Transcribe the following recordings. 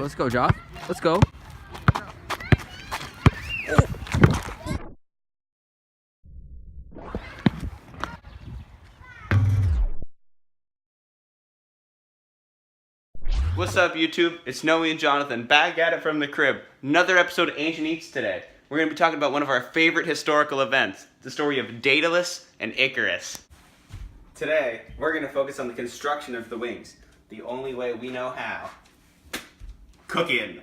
let's go, Joff. Let's go. What's up, YouTube? It's Noe and Jonathan back at it from the crib. Another episode of Ancient Eats today. We're going to be talking about one of our favorite historical events, the story of Daedalus and Icarus. Today, we're going to focus on the construction of the wings, the only way we know how. Cooking.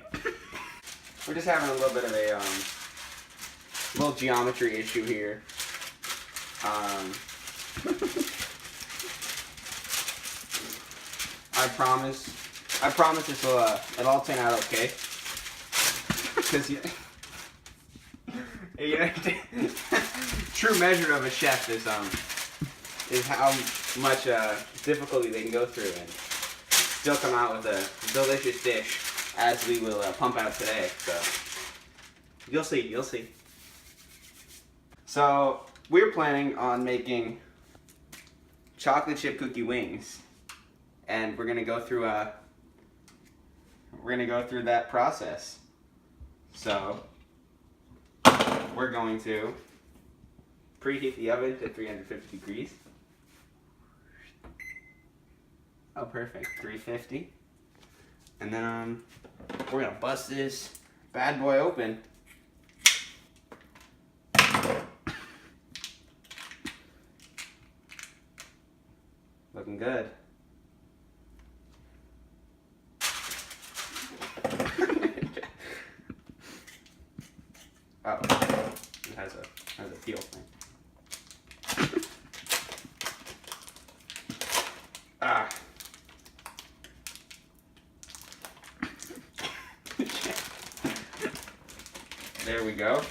We're just having a little bit of a little geometry issue here. I promise this will it'll all turn out okay. Because you know, true measure of a chef is how much difficulty they can go through and still come out with a delicious dish, as we will pump out today. So you'll see. So we're planning on making chocolate chip cookie wings, and we're gonna go through that process. So we're going to preheat the oven to 350 degrees. Oh, perfect, 350. And then we're gonna bust this bad boy open. Looking good. Oh, it has a peel thing. Ah. There we go.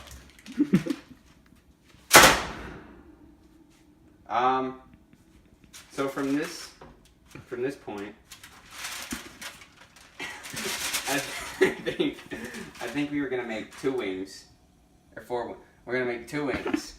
So from this point, I think we were gonna make 2 wings, or 4. We're gonna make 2 wings.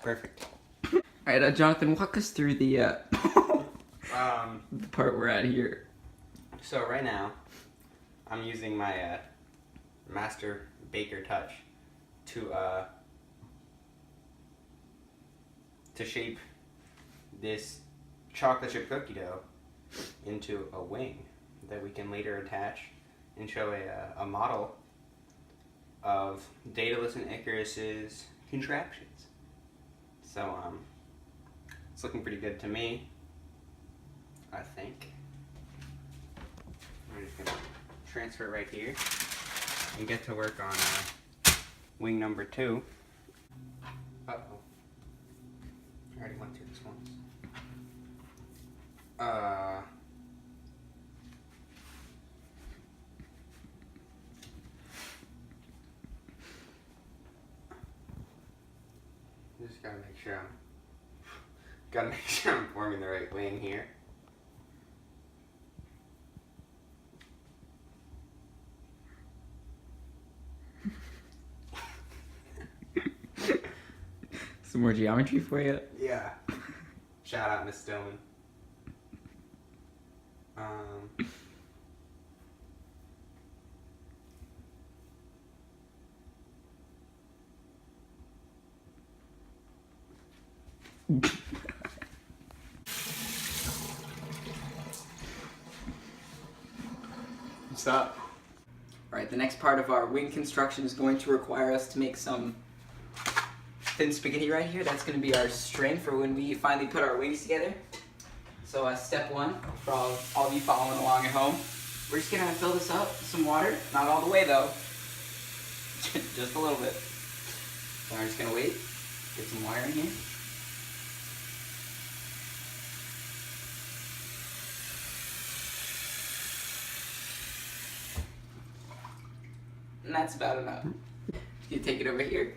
Perfect. All right, Jonathan, walk us through the the part we're at here. So right now, I'm using my Master Baker Touch to shape this chocolate chip cookie dough into a wing that we can later attach and show a model of Daedalus and Icarus's contraptions. So it's looking pretty good to me, I think. I'm just gonna transfer it right here and get to work on wing number 2. Uh-oh. I already went through this once. Just gotta make sure I'm forming the right wing here. Some more geometry for you? Yeah. Shout out Miss Stone. What's up? Alright, the next part of our wing construction is going to require us to make some thin spaghetti right here. That's going to be our string for when we finally put our wings together. So step 1, for all of you following along at home, we're just going to fill this up with some water. Not all the way though, just a little bit. So we're just going to wait, get some water in here. And that's about enough. You take it over here.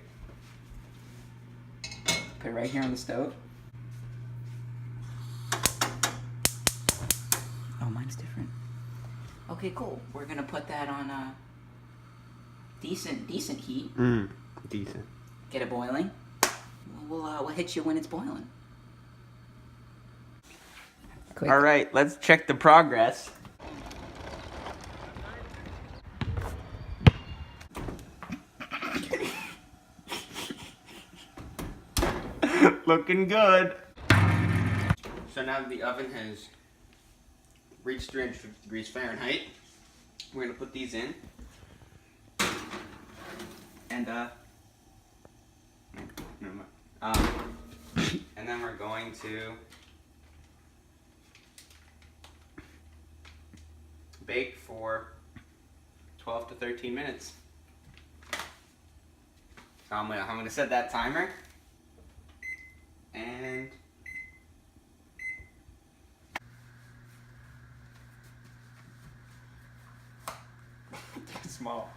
Put it right here on the stove. Okay, cool. We're gonna put that on decent heat. Decent. Get it boiling. We'll hit you when it's boiling. Quick. All right, let's check the progress. Looking good. So now that the oven has reached 350 degrees Fahrenheit, we're gonna put these in. And never mind. And then we're going to bake for 12 to 13 minutes. So I'm gonna set that timer. And small.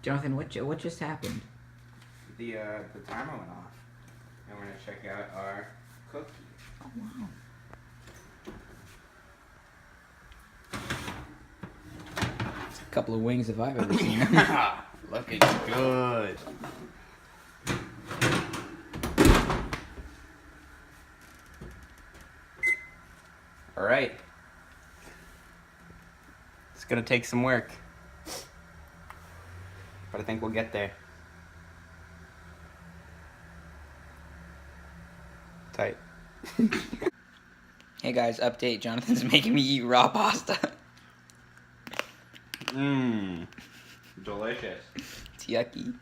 Jonathan, what just happened? The timer went off, and we're gonna check out our cookie. Oh wow. It's a couple of wings if I've ever seen them. Looking good. All right. It's gonna take some work, but I think we'll get there. Tight. Hey guys, update. Jonathan's making me eat raw pasta. Mmm. Delicious. It's yucky. Did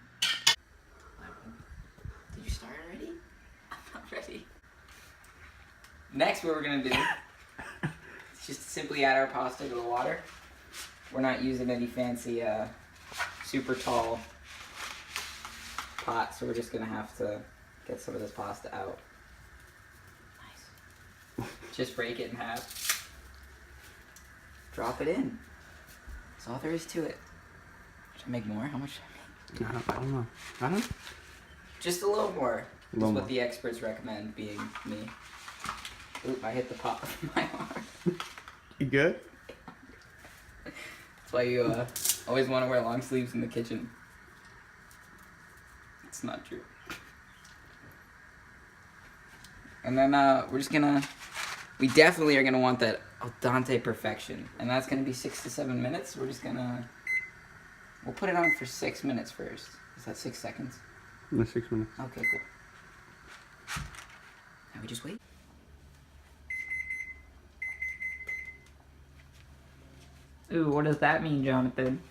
you start already? I'm not ready. Next, what we're gonna do is just simply add our pasta to the water. We're not using any fancy, super tall pot, so we're just gonna have to get some of this pasta out. Nice. Just break it in half. Drop it in. That's all there is to it. Should I make more? How much should I make? I don't know. I don't know. Just a little more. That's Little what more. the experts recommend, being me. Oop, I hit the pot with my arm. You good? That's why you always want to wear long sleeves in the kitchen. It's not true. And then we're just gonna, we definitely are gonna want that al dente perfection. And that's gonna be 6 to 7 minutes. We're just gonna, we'll put it on for 6 minutes first. Is that 6 seconds? No, 6 minutes. Okay, cool. Now we just wait. Ooh, what does that mean, Jonathan?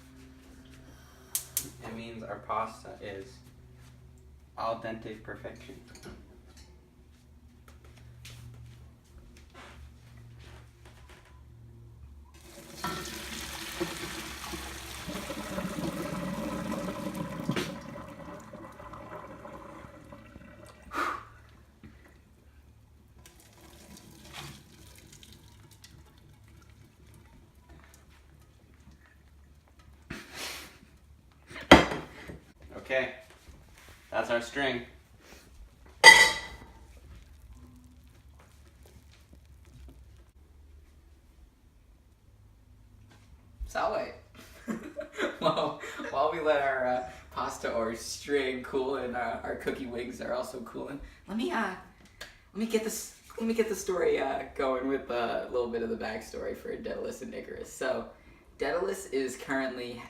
It means our pasta is al dente perfection. Okay, that's our string. Salve. While we let our pasta or string cool and our cookie wings are also cooling, let me get the story going with a little bit of the backstory for Daedalus and Icarus. So, Daedalus is currently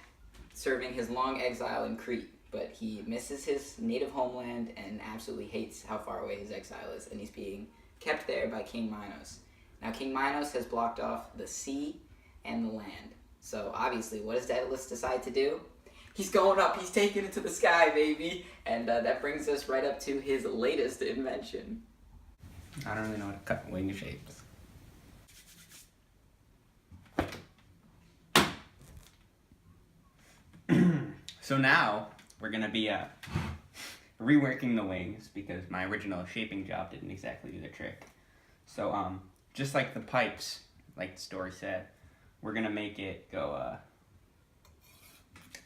serving his long exile in Crete, but he misses his native homeland and absolutely hates how far away his exile is, and he's being kept there by King Minos. Now, King Minos has blocked off the sea and the land. So, obviously, what does Daedalus decide to do? He's going up, he's taking it to the sky, baby! And that brings us right up to his latest invention. I don't really know how to cut wing shapes. So now we're gonna be reworking the wings because my original shaping job didn't exactly do the trick. So just like the pipes, like the story said, we're gonna make it go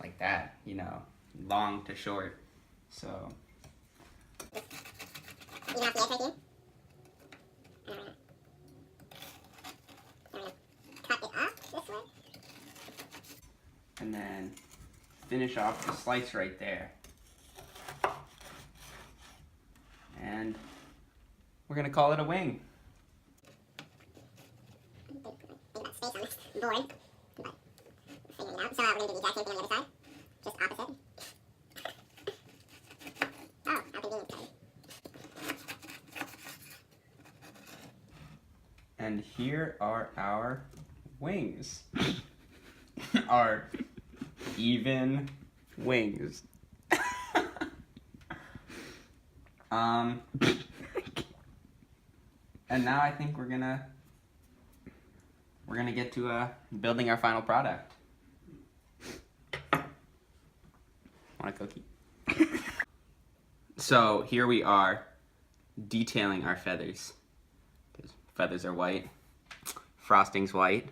like that, you know, long to short. So You have the edge right here. And we're gonna cut it off. And then finish off the slice right there. And we're gonna call it a wing. Space on this board, but figuring it out. So we're gonna do the exact same thing on the other side, just opposite. Oh, how convenient, guys. And here are our wings. Our even wings. And now I think we're gonna get to building our final product. Want a cookie? So here we are detailing our feathers. Because feathers are white, frosting's white.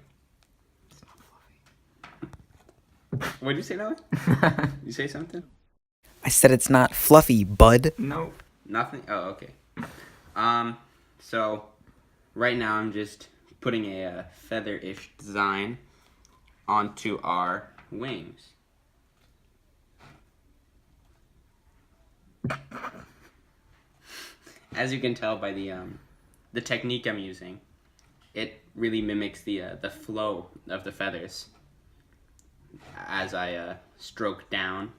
What did you say, Noah? You say something? I said it's not fluffy, bud. No. Nothing? Oh, okay. So right now I'm just putting a feather-ish design onto our wings. As you can tell by the technique I'm using, it really mimics the flow of the feathers as I stroke down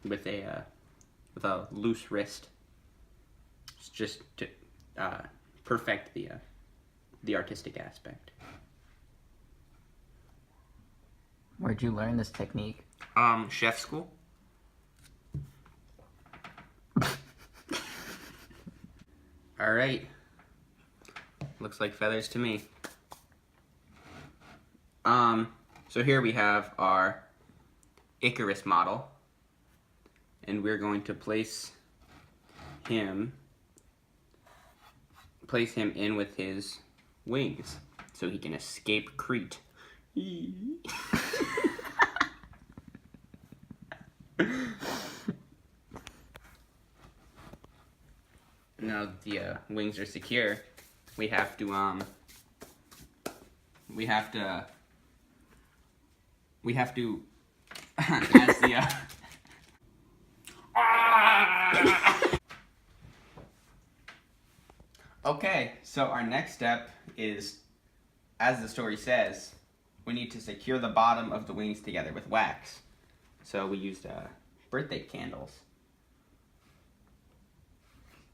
with a loose wrist. It's just to perfect the artistic aspect. Where'd you learn this technique? Chef school. All right. Looks like feathers to me. So here we have our ICARUS model, and we're going to place him in with his wings so he can escape Crete. Now the wings are secure. We have to as the Okay, so our next step is, as the story says, we need to secure the bottom of the wings together with wax. So we used birthday candles.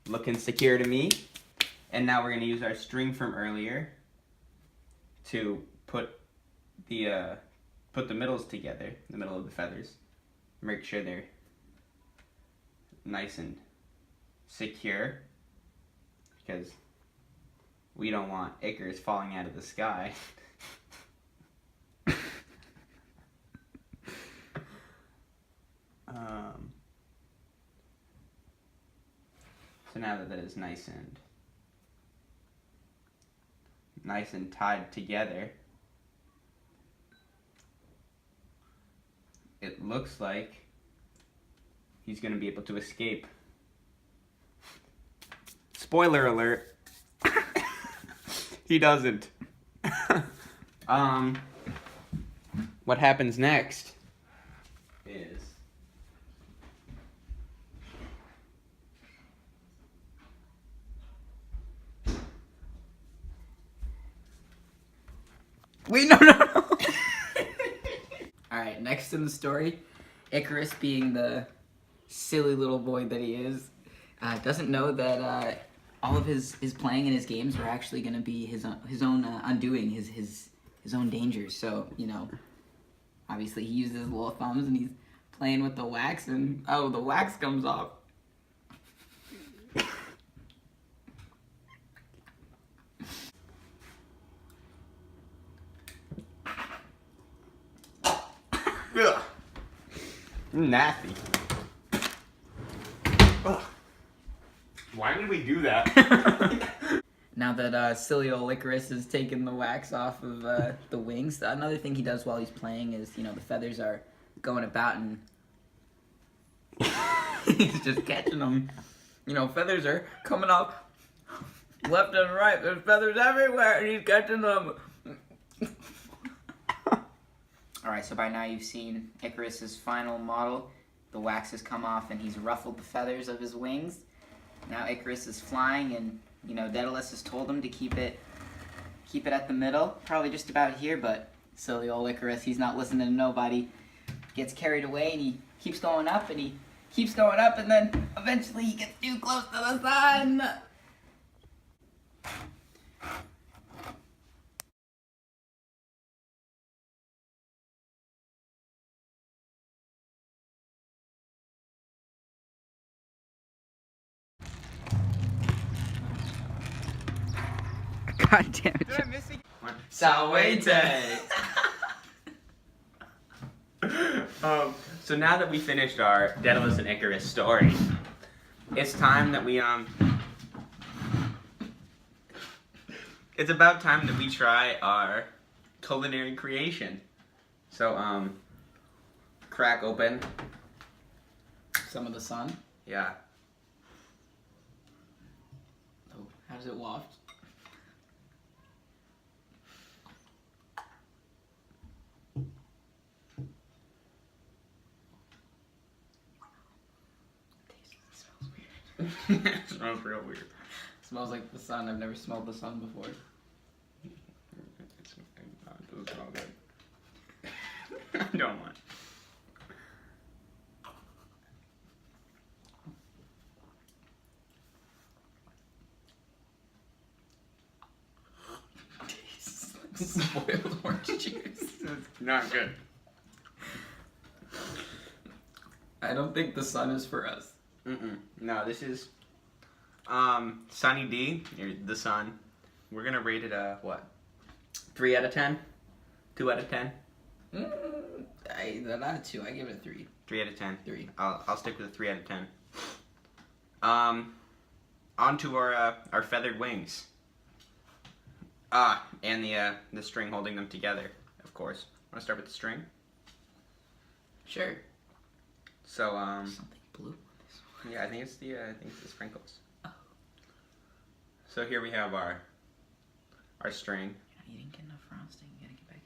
Looking secure to me. And now we're going to use our string from earlier to put the middles together, the middle of the feathers. Make sure they're nice and secure, because we don't want Icarus falling out of the sky. So now that is nice and tied together, it looks like he's going to be able to escape. Spoiler alert. He doesn't. What happens next is Wait, no. Alright, next in the story, Icarus, being the silly little boy that he is, doesn't know that all of his playing and his games are actually going to be his own undoing, his own dangers. So, you know, obviously he uses his little thumbs and he's playing with the wax, and oh, the wax comes off. ugh, nasty. Ugh. Why did we do that? Now that silly old Icarus has taken the wax off of the wings, another thing he does while he's playing is, you know, the feathers are going about and he's just catching them. You know, feathers are coming off left and right. There's feathers everywhere and he's catching them. Alright, so by now you've seen Icarus's final model. The wax has come off and he's ruffled the feathers of his wings. Now Icarus is flying and, you know, Daedalus has told him to keep it at the middle, probably just about here, but silly old Icarus, he's not listening to nobody. Gets carried away and he keeps going up and he keeps going up and then eventually he gets too close to the sun. God damn it. Did I miss it? Sawete. So now that we finished our Daedalus and Icarus story, it's time that we it's about time that we try our culinary creation. So crack open. Some of the sun. Yeah. Oh, how does it waft? It smells real weird. Smells like the sun. I've never smelled the sun before. It doesn't smell good. I don't want. Spoiled orange juice. It's not good. I don't think the sun is for us. No, this is Sunny D, or the sun. We're gonna rate it what? 3 out of 10? 2 out of 10? Not a 2. I give it a 3. 3 out of 10. 3. I'll stick with a 3 out of 10. On to our feathered wings. And the string holding them together, of course. Wanna start with the string? Sure. So Something blue. yeah, I think it's the sprinkles. Oh. So here we have our string. You didn't get enough frosting. You gotta get back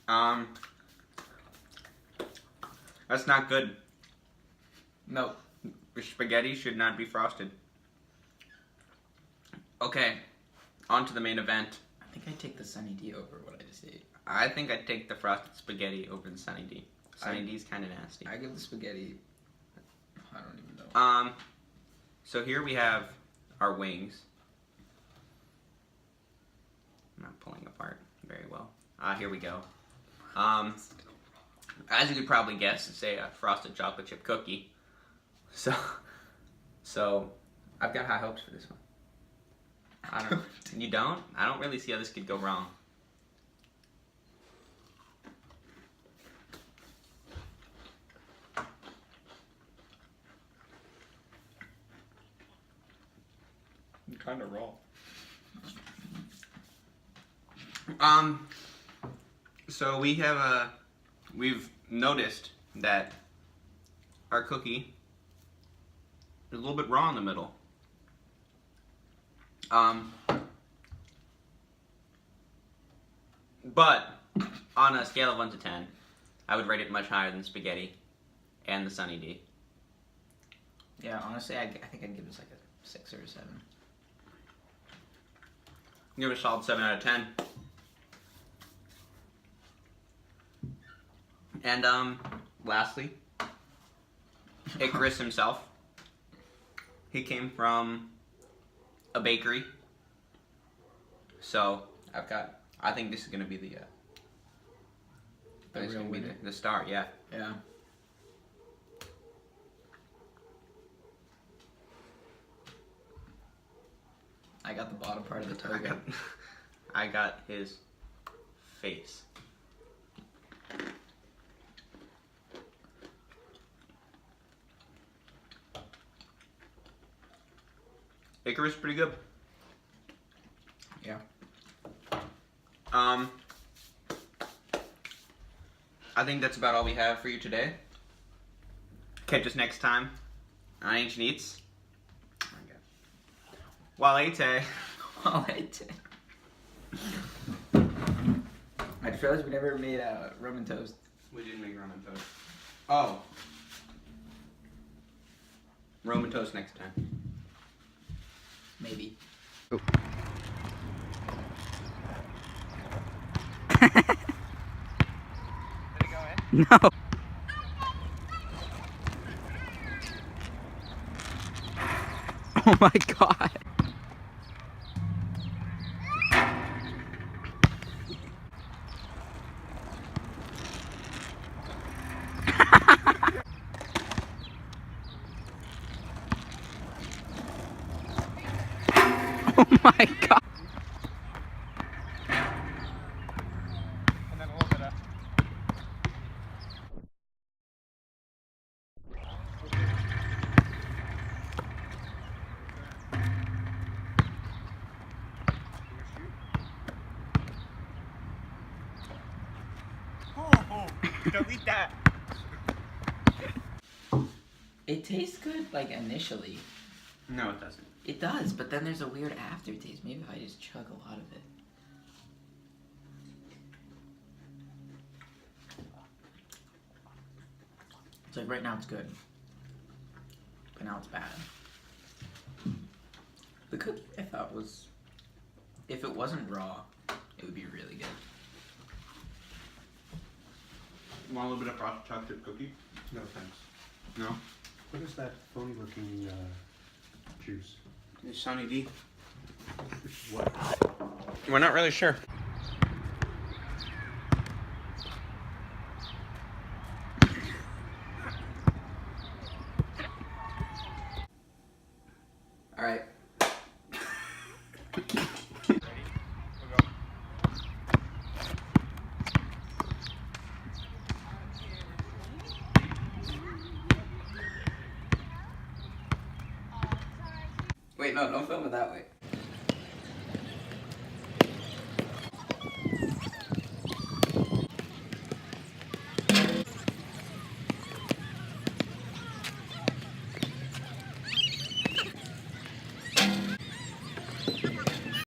in there. That's not good. No. Spaghetti should not be frosted. Okay, on to the main event. I think I take the Sunny D over what I just ate. I think I'd take the frosted spaghetti over the Sunny D. Sunny D's kind of nasty. I give the spaghetti. I don't even know. So here we have our wings. I'm not pulling apart very well. Here we go. As you could probably guess, it's a frosted chocolate chip cookie. So I've got high hopes for this one. You don't? I don't really see how this could go wrong. Kind of raw. So we've noticed that our cookie is a little bit raw in the middle. But on a scale of 1 to 10, I would rate it much higher than spaghetti and the Sunny D. Yeah, honestly, I think I'd give this like a 6 or a 7. Give it a solid 7 out of 10. And lastly, Icarus himself. He came from a bakery. So I think this is gonna be the real winner. the star, yeah. Yeah. I got the bottom part of the toga. I got his face. Icarus pretty good. Yeah. I think that's about all we have for you today. Catch us next time on Ancient Eats. Walete. Walete. I just realized we never made Roman toast. We didn't make Roman toast. Oh. Roman toast next time. Maybe. Oh. Did it go in? No. Oh my god. Oh my god. And then a little bit of. Oh, don't eat that. It tastes good, like, initially. No, it doesn't. It does, but then there's a weird aftertaste. Maybe if I just chug a lot of it. It's like right now it's good, but now it's bad. The cookie I thought was, if it wasn't raw, it would be really good. Want a little bit of frosted chocolate cookie? No thanks. No? What is that phony looking juice? It's Sunny D. What? We're not really sure. All right. Wait, no, don't film it that way.